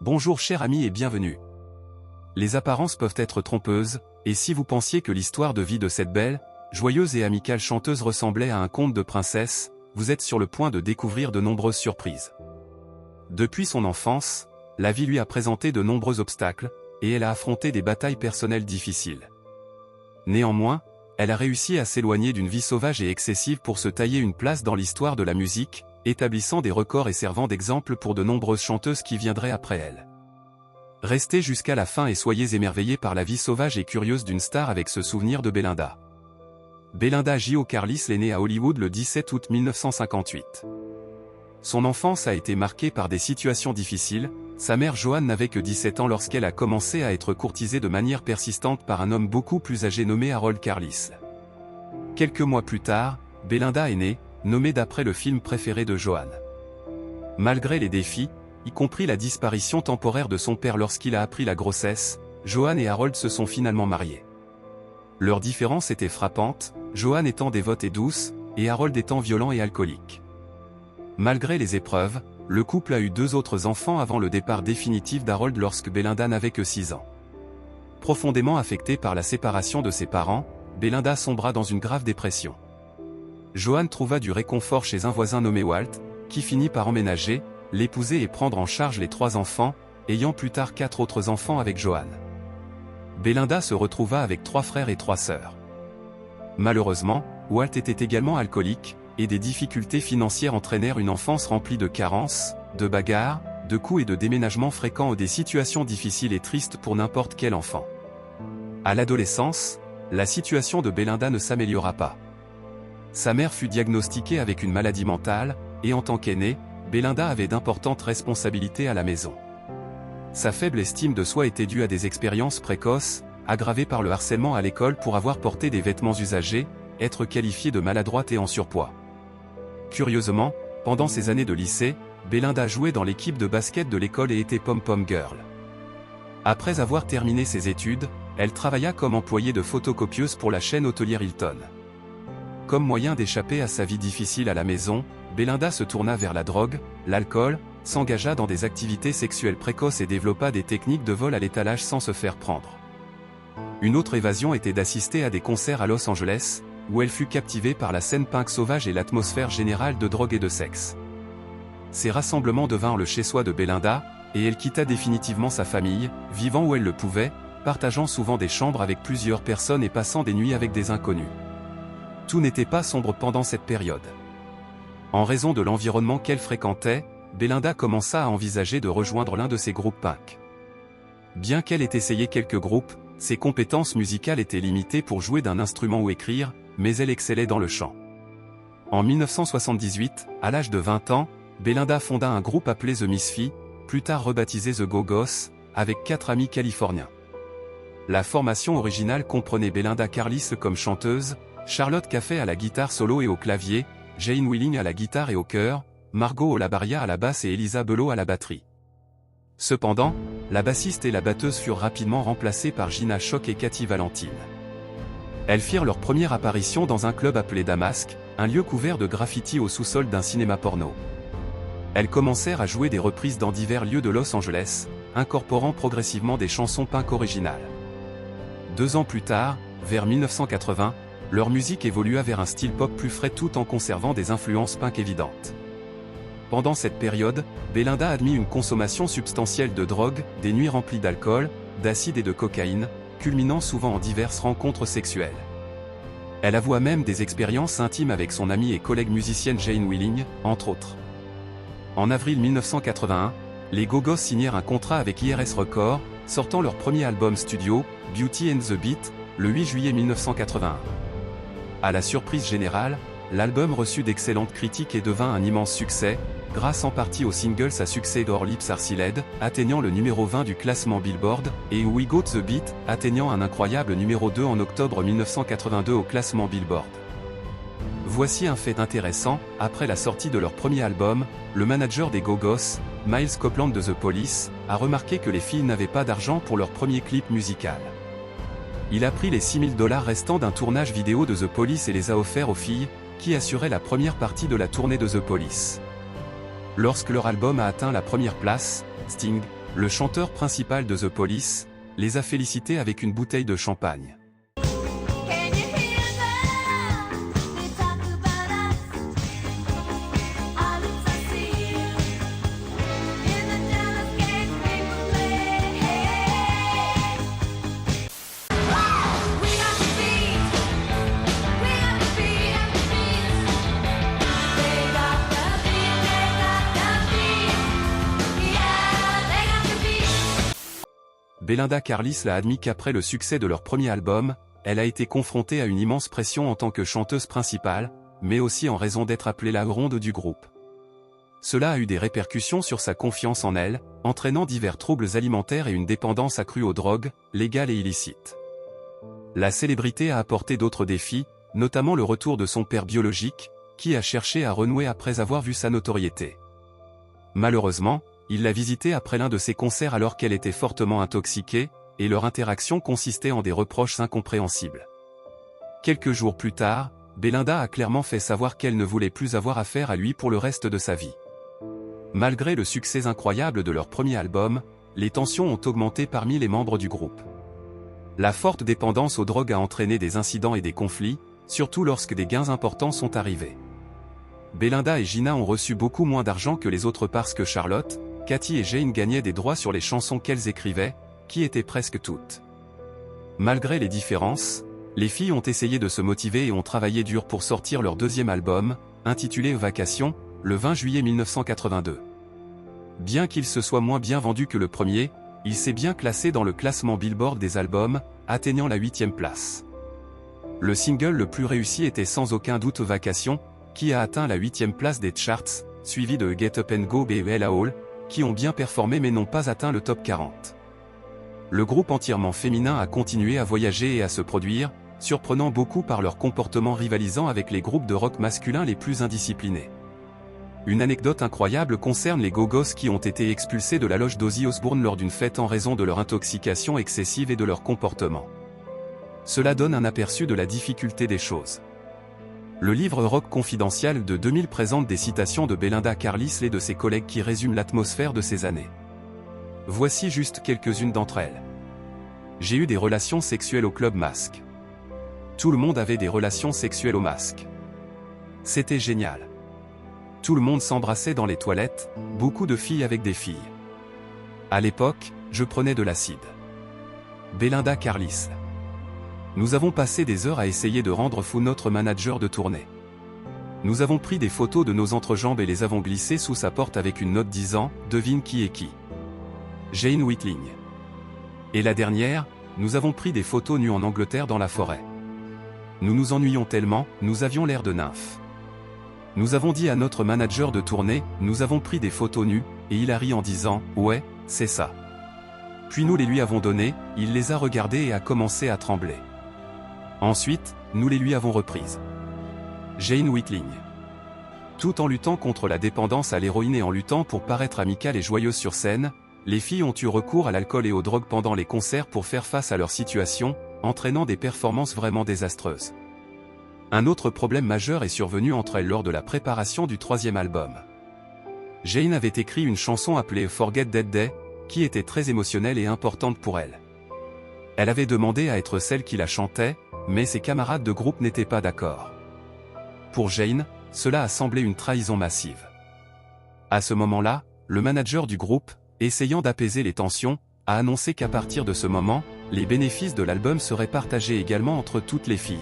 Bonjour chers amis et bienvenue. Les apparences peuvent être trompeuses, et si vous pensiez que l'histoire de vie de cette belle, joyeuse et amicale chanteuse ressemblait à un conte de princesse, vous êtes sur le point de découvrir de nombreuses surprises. Depuis son enfance, la vie lui a présenté de nombreux obstacles, et elle a affronté des batailles personnelles difficiles. Néanmoins, elle a réussi à s'éloigner d'une vie sauvage et excessive pour se tailler une place dans l'histoire de la musique, établissant des records et servant d'exemple pour de nombreuses chanteuses qui viendraient après elle. Restez jusqu'à la fin et soyez émerveillés par la vie sauvage et curieuse d'une star avec ce souvenir de Belinda. Belinda J.O. Carlisle est née à Hollywood le 17 août 1958. Son enfance a été marquée par des situations difficiles. Sa mère Joanne n'avait que 17 ans lorsqu'elle a commencé à être courtisée de manière persistante par un homme beaucoup plus âgé nommé Harold Carlisle. Quelques mois plus tard, Belinda est née, nommée d'après le film préféré de Joanne. Malgré les défis, y compris la disparition temporaire de son père lorsqu'il a appris la grossesse, Joanne et Harold se sont finalement mariés. Leur différence était frappante, Joanne étant dévote et douce, et Harold étant violent et alcoolique. Malgré les épreuves, le couple a eu 2 autres enfants avant le départ définitif d'Harold lorsque Belinda n'avait que 6 ans. Profondément affectée par la séparation de ses parents, Belinda sombra dans une grave dépression. Joanne trouva du réconfort chez un voisin nommé Walt, qui finit par emménager, l'épouser et prendre en charge les 3 enfants, ayant plus tard 4 autres enfants avec Joanne. Belinda se retrouva avec 3 frères et 3 sœurs. Malheureusement, Walt était également alcoolique, et des difficultés financières entraînèrent une enfance remplie de carences, de bagarres, de coups et de déménagements fréquents ou des situations difficiles et tristes pour n'importe quel enfant. À l'adolescence, la situation de Belinda ne s'améliora pas. Sa mère fut diagnostiquée avec une maladie mentale, et en tant qu'aînée, Belinda avait d'importantes responsabilités à la maison. Sa faible estime de soi était due à des expériences précoces, aggravées par le harcèlement à l'école pour avoir porté des vêtements usagés, être qualifiée de maladroite et en surpoids. Curieusement, pendant ses années de lycée, Belinda jouait dans l'équipe de basket de l'école et était pom-pom girl. Après avoir terminé ses études, elle travailla comme employée de photocopieuse pour la chaîne hôtelière Hilton. Comme moyen d'échapper à sa vie difficile à la maison, Belinda se tourna vers la drogue, l'alcool, s'engagea dans des activités sexuelles précoces et développa des techniques de vol à l'étalage sans se faire prendre. Une autre évasion était d'assister à des concerts à Los Angeles, où elle fut captivée par la scène punk sauvage et l'atmosphère générale de drogue et de sexe. Ces rassemblements devinrent le chez-soi de Belinda, et elle quitta définitivement sa famille, vivant où elle le pouvait, partageant souvent des chambres avec plusieurs personnes et passant des nuits avec des inconnus. Tout n'était pas sombre pendant cette période. En raison de l'environnement qu'elle fréquentait, Belinda commença à envisager de rejoindre l'un de ces groupes punk. Bien qu'elle ait essayé quelques groupes, ses compétences musicales étaient limitées pour jouer d'un instrument ou écrire, mais elle excellait dans le chant. En 1978, à l'âge de 20 ans, Belinda fonda un groupe appelé The Misfits, plus tard rebaptisé The Go-Go's, avec 4 amis californiens. La formation originale comprenait Belinda Carlisle comme chanteuse, Charlotte Caffey à la guitare solo et au clavier, Jane Wheeling à la guitare et au chœur, Margot Olabarria à la basse et Elisa Belot à la batterie. Cependant, la bassiste et la batteuse furent rapidement remplacées par Gina Choc et Cathy Valentine. Elles firent leur première apparition dans un club appelé Damask, un lieu couvert de graffitis au sous-sol d'un cinéma porno. Elles commencèrent à jouer des reprises dans divers lieux de Los Angeles, incorporant progressivement des chansons punk originales. 2 ans plus tard, vers 1980, leur musique évolua vers un style pop plus frais tout en conservant des influences punk évidentes. Pendant cette période, Belinda admit une consommation substantielle de drogue, des nuits remplies d'alcool, d'acide et de cocaïne, culminant souvent en diverses rencontres sexuelles. Elle avoua même des expériences intimes avec son amie et collègue musicienne Jane Wheeling, entre autres. En avril 1981, les Go-Go's signèrent un contrat avec IRS Records, sortant leur premier album studio, Beauty and the Beat, le 8 juillet 1981. À la surprise générale, l'album reçut d'excellentes critiques et devint un immense succès, grâce en partie aux singles à succès d'Our Lips Are Sealed, atteignant le numéro 20 du classement Billboard, et We Got the Beat, atteignant un incroyable numéro 2 en octobre 1982 au classement Billboard. Voici un fait intéressant, après la sortie de leur premier album, le manager des Go-Go's, Miles Copeland de The Police, a remarqué que les filles n'avaient pas d'argent pour leur premier clip musical. Il a pris les $6 000 restants d'un tournage vidéo de The Police et les a offerts aux filles, qui assuraient la première partie de la tournée de The Police. Lorsque leur album a atteint la première place, Sting, le chanteur principal de The Police, les a félicités avec une bouteille de champagne. Belinda Carlisle l'a admis qu'après le succès de leur premier album, elle a été confrontée à une immense pression en tant que chanteuse principale, mais aussi en raison d'être appelée la ronde du groupe. Cela a eu des répercussions sur sa confiance en elle, entraînant divers troubles alimentaires et une dépendance accrue aux drogues, légales et illicites. La célébrité a apporté d'autres défis, notamment le retour de son père biologique, qui a cherché à renouer après avoir vu sa notoriété. Malheureusement, il l'a visitée après l'un de ses concerts alors qu'elle était fortement intoxiquée, et leur interaction consistait en des reproches incompréhensibles. Quelques jours plus tard, Belinda a clairement fait savoir qu'elle ne voulait plus avoir affaire à lui pour le reste de sa vie. Malgré le succès incroyable de leur premier album, les tensions ont augmenté parmi les membres du groupe. La forte dépendance aux drogues a entraîné des incidents et des conflits, surtout lorsque des gains importants sont arrivés. Belinda et Gina ont reçu beaucoup moins d'argent que les autres parce que Charlotte, Cathy et Jane gagnaient des droits sur les chansons qu'elles écrivaient, qui étaient presque toutes. Malgré les différences, les filles ont essayé de se motiver et ont travaillé dur pour sortir leur deuxième album, intitulé Vacation, le 20 juillet 1982. Bien qu'il se soit moins bien vendu que le premier, il s'est bien classé dans le classement Billboard des albums, atteignant la 8e place. Le single le plus réussi était sans aucun doute Vacation, qui a atteint la 8e place des charts, suivi de Get Up and Go et Ella Hall, qui ont bien performé mais n'ont pas atteint le top 40. Le groupe entièrement féminin a continué à voyager et à se produire, surprenant beaucoup par leur comportement rivalisant avec les groupes de rock masculins les plus indisciplinés. Une anecdote incroyable concerne les Go-Go's qui ont été expulsés de la loge d'Ozzy Osbourne lors d'une fête en raison de leur intoxication excessive et de leur comportement. Cela donne un aperçu de la difficulté des choses. Le livre Rock Confidential de 2000 présente des citations de Belinda Carlisle et de ses collègues qui résument l'atmosphère de ces années. Voici juste quelques-unes d'entre elles. J'ai eu des relations sexuelles au Club Masque. Tout le monde avait des relations sexuelles au Masque. C'était génial. Tout le monde s'embrassait dans les toilettes, beaucoup de filles avec des filles. À l'époque, je prenais de l'acide. Belinda Carlisle. Nous avons passé des heures à essayer de rendre fou notre manager de tournée. Nous avons pris des photos de nos entrejambes et les avons glissées sous sa porte avec une note disant « Devine qui est qui ». Jane Whitling. Et la dernière, nous avons pris des photos nues en Angleterre dans la forêt. Nous nous ennuyions tellement, nous avions l'air de nymphes. Nous avons dit à notre manager de tournée, nous avons pris des photos nues, et il a ri en disant « Ouais, c'est ça ». Puis nous les lui avons données, il les a regardées et a commencé à trembler. Ensuite, nous les lui avons reprises. Jane Whitling. Tout en luttant contre la dépendance à l'héroïne et en luttant pour paraître amicale et joyeuse sur scène, les filles ont eu recours à l'alcool et aux drogues pendant les concerts pour faire face à leur situation, entraînant des performances vraiment désastreuses. Un autre problème majeur est survenu entre elles lors de la préparation du troisième album. Jane avait écrit une chanson appelée Forget That Day, qui était très émotionnelle et importante pour elle. Elle avait demandé à être celle qui la chantait, mais ses camarades de groupe n'étaient pas d'accord. Pour Jane, cela a semblé une trahison massive. À ce moment-là, le manager du groupe, essayant d'apaiser les tensions, a annoncé qu'à partir de ce moment, les bénéfices de l'album seraient partagés également entre toutes les filles.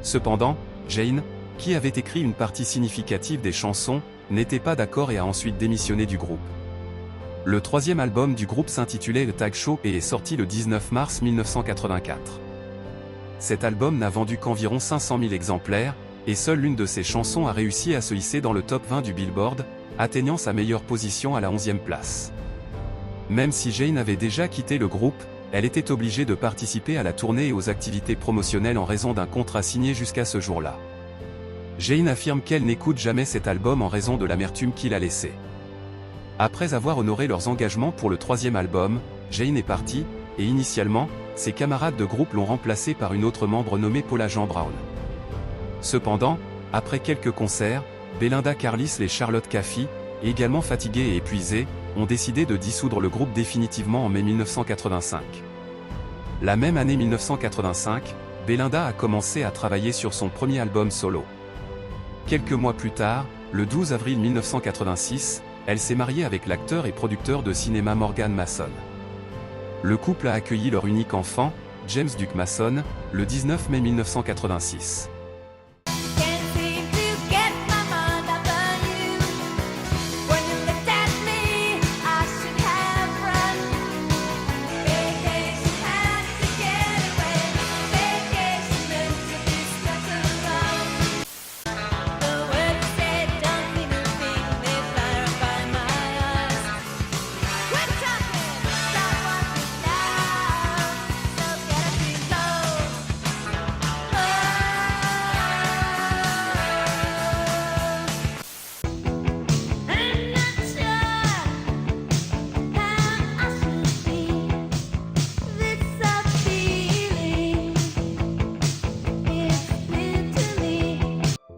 Cependant, Jane, qui avait écrit une partie significative des chansons, n'était pas d'accord et a ensuite démissionné du groupe. Le troisième album du groupe s'intitulait The Tag Show et est sorti le 19 mars 1984. Cet album n'a vendu qu'environ 500 000 exemplaires, et seule l'une de ses chansons a réussi à se hisser dans le top 20 du Billboard, atteignant sa meilleure position à la 11e place. Même si Jane avait déjà quitté le groupe, elle était obligée de participer à la tournée et aux activités promotionnelles en raison d'un contrat signé jusqu'à ce jour-là. Jane affirme qu'elle n'écoute jamais cet album en raison de l'amertume qu'il a laissé. Après avoir honoré leurs engagements pour le troisième album, Jane est partie, et initialement, ses camarades de groupe l'ont remplacée par une autre membre nommée Paula Jean Brown. Cependant, après quelques concerts, Belinda Carlisle et Charlotte Caffey, également fatigués et épuisés, ont décidé de dissoudre le groupe définitivement en mai 1985. La même année 1985, Belinda a commencé à travailler sur son premier album solo. Quelques mois plus tard, le 12 avril 1986, elle s'est mariée avec l'acteur et producteur de cinéma Morgan Mason. Le couple a accueilli leur unique enfant, James Duke Mason, le 19 mai 1986.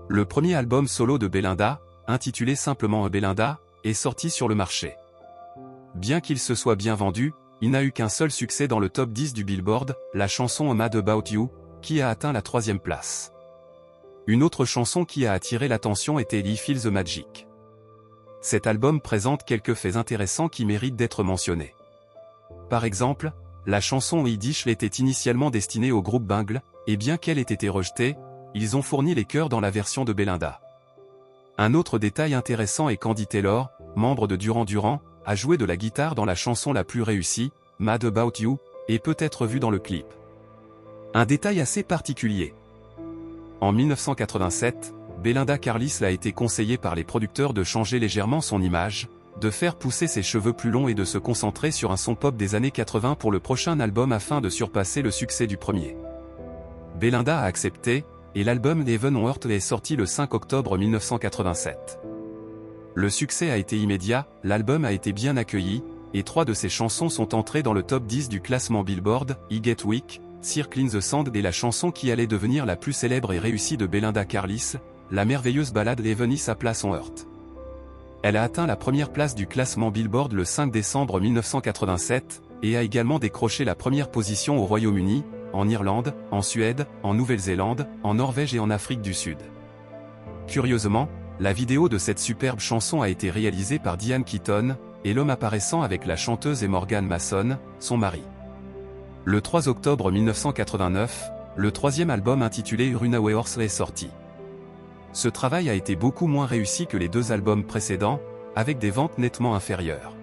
Le premier album solo de Belinda, intitulé simplement Belinda, est sorti sur le marché. Bien qu'il se soit bien vendu, il n'a eu qu'un seul succès dans le top 10 du Billboard, la chanson Mad About You, qui a atteint la 3e place. Une autre chanson qui a attiré l'attention était Lee Feel the Magic. Cet album présente quelques faits intéressants qui méritent d'être mentionnés. Par exemple, la chanson Yiddish était initialement destinée au groupe Bungle, et bien qu'elle ait été rejetée, ils ont fourni les chœurs dans la version de Belinda. Un autre détail intéressant est qu'Andy Taylor, membre de Duran Duran, a joué de la guitare dans la chanson la plus réussie, Mad About You, et peut être vu dans le clip. Un détail assez particulier. En 1987, Belinda Carlisle a été conseillée par les producteurs de changer légèrement son image, de faire pousser ses cheveux plus longs et de se concentrer sur un son pop des années 80 pour le prochain album afin de surpasser le succès du premier. Belinda a accepté, et l'album Heaven on Earth est sorti le 5 octobre 1987. Le succès a été immédiat, l'album a été bien accueilli, et 3 de ses chansons sont entrées dans le top 10 du classement Billboard, I Get Weak, Circle in the Sand et la chanson qui allait devenir la plus célèbre et réussie de Belinda Carlisle, la merveilleuse ballade Heaven is a Place on Earth. Elle a atteint la 1re place du classement Billboard le 5 décembre 1987, et a également décroché la 1re position au Royaume-Uni, en Irlande, en Suède, en Nouvelle-Zélande, en Norvège et en Afrique du Sud. Curieusement, la vidéo de cette superbe chanson a été réalisée par Diane Keaton, et l'homme apparaissant avec la chanteuse est Morgan Mason, son mari. Le 3 octobre 1989, le 3e album intitulé Runaway Horse est sorti. Ce travail a été beaucoup moins réussi que les 2 albums précédents, avec des ventes nettement inférieures.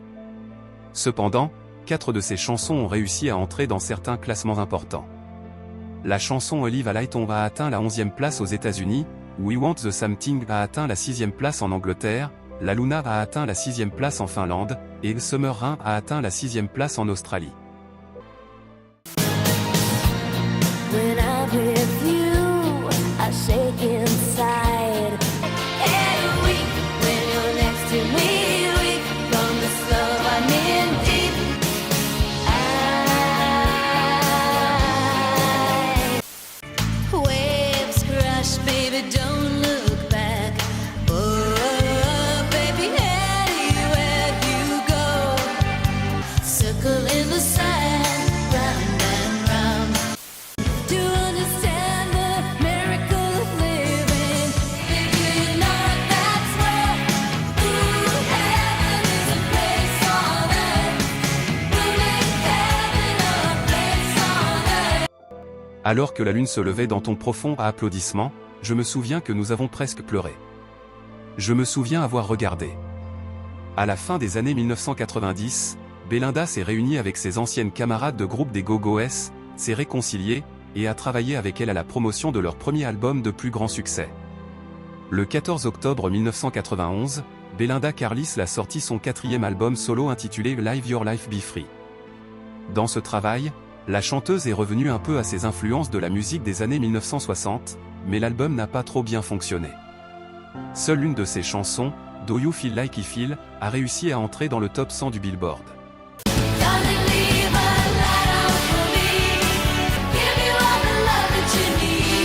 Cependant, 4 de ses chansons ont réussi à entrer dans certains classements importants. La chanson Olive a Light On a atteint la 11e place aux États-Unis, We Want the Something a atteint la 6e place en Angleterre, La Luna a atteint la 6e place en Finlande, et Summer Rain a atteint la 6e place en Australie. When I'm with you, I shake inside. Every week when you're next to me, weak from the slow I'm in deep. Waves crash, baby, don't look back. Oh, baby, anywhere you go, circle in the sand, round and round. To understand the miracle of living, baby, you know that's where, ooh, heaven is a place on earth. We'll make heaven a place on earth. Alors que la lune se levait dans ton profond applaudissement, je me souviens que nous avons presque pleuré. Je me souviens avoir regardé. À la fin des années 1990, Belinda s'est réunie avec ses anciennes camarades de groupe des Go-Go's, s'est réconciliée, et a travaillé avec elle à la promotion de leur premier album de plus grand succès. Le 14 octobre 1991, Belinda Carlisle a sorti son 4e album solo intitulé Live Your Life Be Free. Dans ce travail, la chanteuse est revenue un peu à ses influences de la musique des années 1960, mais l'album n'a pas trop bien fonctionné. Seule une de ses chansons, Do You Feel Like I Feel, a réussi à entrer dans le top 100 du Billboard. Darling, leave a light on for me. Give you all the love that you need.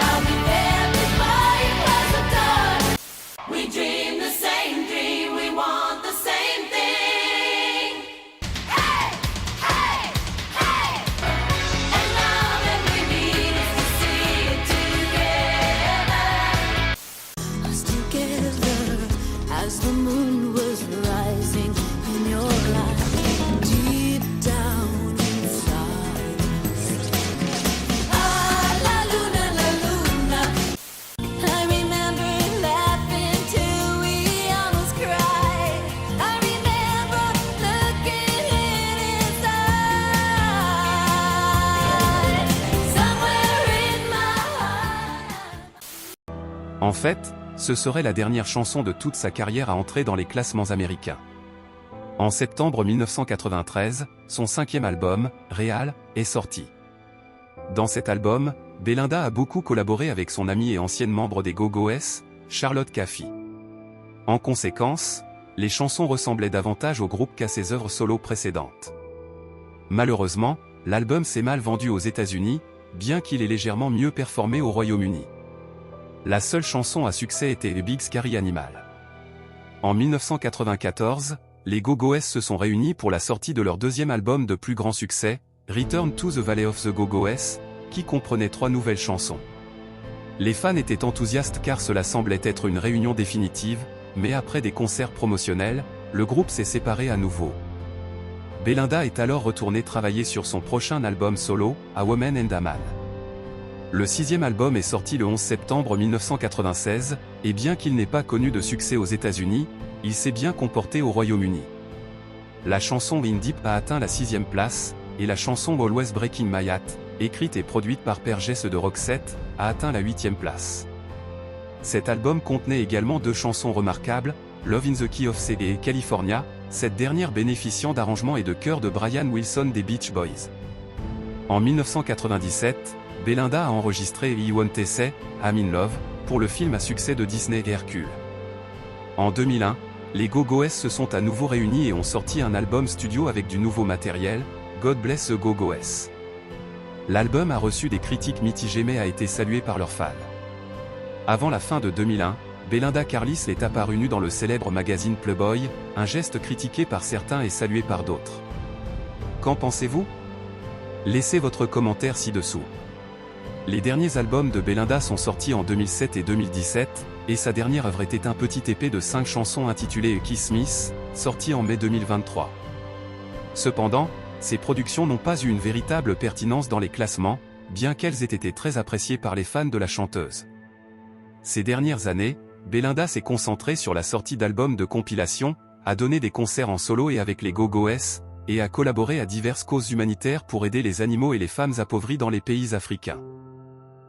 I'll be there before you close the door. We fait, ce serait la dernière chanson de toute sa carrière à entrer dans les classements américains. En septembre 1993, son 5e album, Real, est sorti. Dans cet album, Belinda a beaucoup collaboré avec son amie et ancienne membre des Go-Go's, Charlotte Caffey. En conséquence, les chansons ressemblaient davantage au groupe qu'à ses œuvres solo précédentes. Malheureusement, l'album s'est mal vendu aux États-Unis, bien qu'il ait légèrement mieux performé au Royaume-Uni. La seule chanson à succès était Big Scary Animal. En 1994, les Go-Go's se sont réunis pour la sortie de leur deuxième album de plus grand succès, Return to the Valley of the Go-Go's, qui comprenait 3 nouvelles chansons. Les fans étaient enthousiastes car cela semblait être une réunion définitive, mais après des concerts promotionnels, le groupe s'est séparé à nouveau. Belinda est alors retournée travailler sur son prochain album solo, A Woman and a Man. Le 6e album est sorti le 11 septembre 1996, et bien qu'il n'ait pas connu de succès aux États-Unis, il s'est bien comporté au Royaume-Uni. La chanson In Deep a atteint la 6e place, et la chanson Always Breaking My Heart, écrite et produite par Per Gess de Roxette, a atteint la 8e place. Cet album contenait également 2 chansons remarquables, Love in the Key of C et California, cette dernière bénéficiant d'arrangements et de chœurs de Brian Wilson des Beach Boys. En 1997, Belinda a enregistré I Want to Say, I'm in Love, pour le film à succès de Disney Hercule. En 2001, les Go-Go's se sont à nouveau réunis et ont sorti un album studio avec du nouveau matériel, God Bless the Go-Go's. L'album a reçu des critiques mitigées mais a été salué par leurs fans. Avant la fin de 2001, Belinda Carlisle est apparue nue dans le célèbre magazine Playboy, un geste critiqué par certains et salué par d'autres. Qu'en pensez-vous? Laissez votre commentaire ci-dessous. Les derniers albums de Belinda sont sortis en 2007 et 2017, et sa dernière œuvre était un petit EP de 5 chansons intitulé Kiss Miss, sorti en mai 2023. Cependant, ces productions n'ont pas eu une véritable pertinence dans les classements, bien qu'elles aient été très appréciées par les fans de la chanteuse. Ces dernières années, Belinda s'est concentrée sur la sortie d'albums de compilation, a donné des concerts en solo et avec les Go-Go's, et a collaboré à diverses causes humanitaires pour aider les animaux et les femmes appauvries dans les pays africains.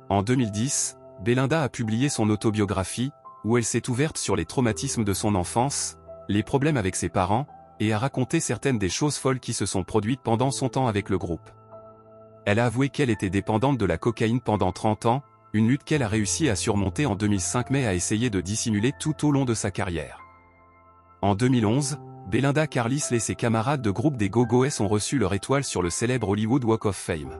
En 2010, Belinda a publié son autobiographie, où elle s'est ouverte sur les traumatismes de son enfance, les problèmes avec ses parents, et a raconté certaines des choses folles qui se sont produites pendant son temps avec le groupe. Elle a avoué qu'elle était dépendante de la cocaïne pendant 30 ans, une lutte qu'elle a réussi à surmonter en 2005 mais a essayé de dissimuler tout au long de sa carrière. En 2011, Belinda Carlisle et ses camarades de groupe des Go-Go's ont reçu leur étoile sur le célèbre Hollywood Walk of Fame.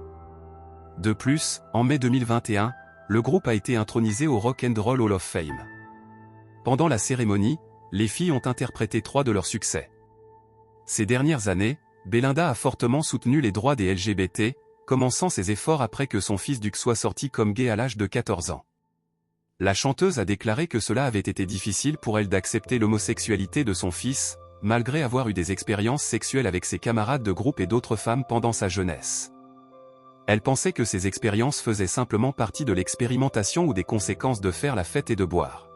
De plus, en mai 2021, le groupe a été intronisé au Rock and Roll Hall of Fame. Pendant la cérémonie, les filles ont interprété 3 de leurs succès. Ces dernières années, Belinda a fortement soutenu les droits des LGBT, commençant ses efforts après que son fils Duke soit sorti comme gay à l'âge de 14 ans. La chanteuse a déclaré que cela avait été difficile pour elle d'accepter l'homosexualité de son fils, malgré avoir eu des expériences sexuelles avec ses camarades de groupe et d'autres femmes pendant sa jeunesse. Elle pensait que ces expériences faisaient simplement partie de l'expérimentation ou des conséquences de faire la fête et de boire.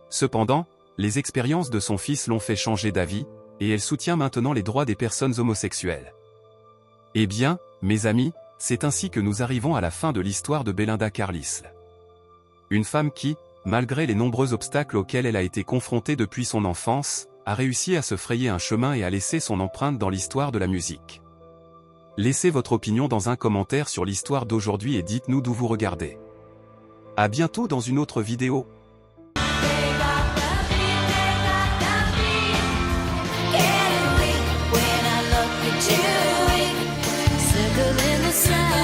Cependant, les expériences de son fils l'ont fait changer d'avis, et elle soutient maintenant les droits des personnes homosexuelles. Eh bien, mes amis, c'est ainsi que nous arrivons à la fin de l'histoire de Belinda Carlisle. Une femme qui, malgré les nombreux obstacles auxquels elle a été confrontée depuis son enfance, a réussi à se frayer un chemin et à laisser son empreinte dans l'histoire de la musique. Laissez votre opinion dans un commentaire sur l'histoire d'aujourd'hui et dites-nous d'où vous regardez. À bientôt dans une autre vidéo. Circle in the sun.